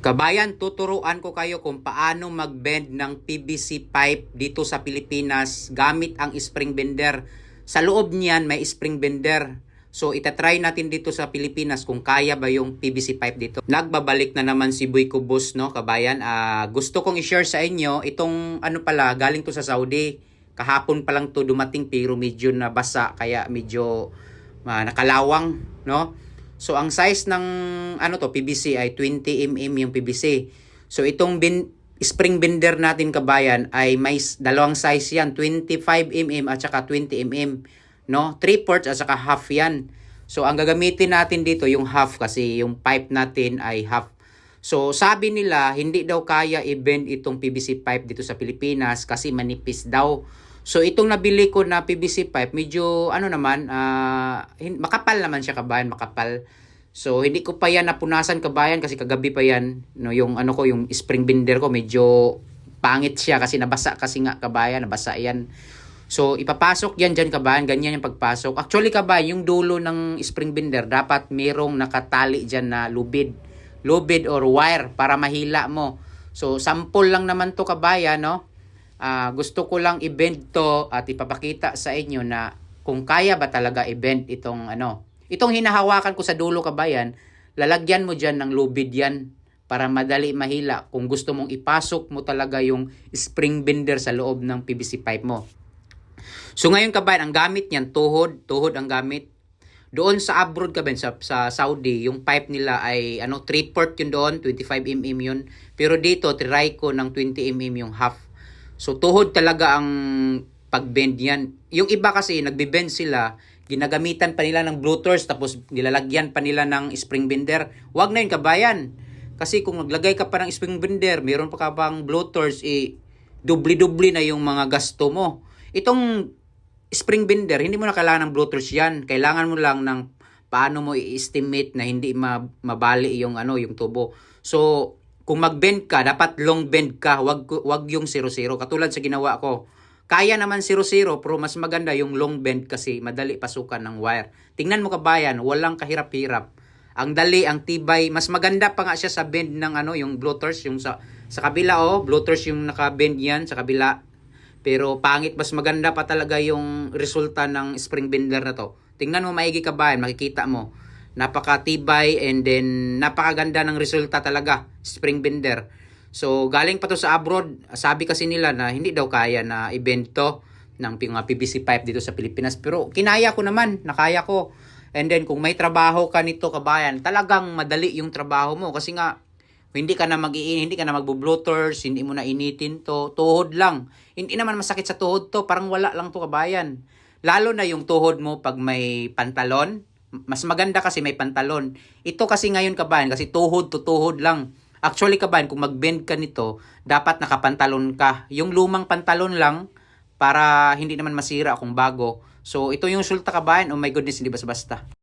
Kabayan, tuturuan ko kayo kung paano mag-bend ng PVC pipe dito sa Pilipinas gamit ang spring bender. Sa loob niyan may spring bender. So itatry natin dito sa Pilipinas kung kaya ba yung PVC pipe dito. Nagbabalik na naman si Boy Kubos, no, kabayan. Gusto kong i-share sa inyo itong ano pala, galing to sa Saudi. Kahapon pa lang to dumating pero medyo nabasa kaya medyo nakalawang, no. So ang size ng PVC ay 20 mm yung PVC. So itong spring bender natin, kabayan, ay may dalawang size yan, 25 mm at saka 20 mm, no? 3/4 at saka half yan. So ang gagamitin natin dito yung half kasi yung pipe natin ay half. So sabi nila hindi daw kaya i-bend itong PVC pipe dito sa Pilipinas kasi manipis daw. So itong nabili ko na PVC pipe, medyo makapal naman siya, kabayan, makapal. So hindi ko pa yan napunasan, kabayan, kasi kagabi pa yan, no, yung yung spring bender ko medyo pangit siya kasi nabasa kasi nga, kabayan, nabasa yan. So ipapasok yan dyan, kabayan, ganyan yung pagpasok. Actually, kabayan, yung dulo ng spring bender dapat merong nakatali dyan na lubid or wire para mahila mo. So sample lang naman to, kabayan, no. Gusto ko lang i-bend to at ipapakita sa inyo na kung kaya ba talaga i-bend itong itong hinahawakan ko sa dulo, kabayan. Lalagyan mo dyan ng lubid yan para madali mahila kung gusto mong ipasok mo talaga yung spring bender sa loob ng PVC pipe mo. So ngayon, kabayan, ang gamit niyan tuhod ang gamit. Doon sa abroad, kabayan, sa Saudi, yung pipe nila ay 3/4 yun doon, 25 mm yun. Pero dito try ko ng 20 mm yung half. So tuhod talaga ang pag-bend yan. Yung iba kasi nagbe-bend sila, ginagamitan pa nila ng blooters tapos nilalagyan pa nila ng spring bender. Wag na yun, kabayan. Kasi kung naglagay ka pa ng spring bender, meron pa ka bang blooters, dubli-dubli na yung mga gasto mo. Itong spring bender, hindi mo na kailangan ng blooters yan. Kailangan mo lang ng paano mo i-estimate na hindi mabali yung yung tubo. So kung mag-bend ka, dapat long bend ka, wag yung 0-0 katulad sa ginawa ko. Kaya naman 0-0 pero mas maganda yung long bend kasi madali pasukan ng wire. Tingnan mo, kabayan, walang kahirap-hirap. Ang dali, ang tibay, mas maganda pa nga siya sa bend ng yung blooters, yung sa kabila, blooters yung naka-bend yan sa kabila. Pero pangit, mas maganda pa talaga yung resulta ng spring bender na to. Tingnan mo maigi, kabayan, makikita mo. Napakatibay and then napakaganda ng resulta talaga, spring bender. So galing pa to sa abroad. Sabi kasi nila na hindi daw kaya na i-bend to ng PVC pipe dito sa Pilipinas. Pero kinaya ko naman, nakaya ko. And then kung may trabaho ka nito, kabayan, talagang madali yung trabaho mo kasi nga hindi ka na hindi ka na magbo-bloaters, hindi mo na initin to, tuhod lang. Hindi naman masakit sa tuhod to, parang wala lang to, kabayan. Lalo na yung tuhod mo pag may pantalon, mas maganda kasi may pantalon. Ito kasi ngayon, kabayan, kasi tuhod to tuhod lang. Actually, kabayan, kung mag-bend ka nito, dapat nakapantalon ka. Yung lumang pantalon lang para hindi naman masira kung bago. So ito yung resulta, kabayan. Oh my goodness, hindi basta-basta.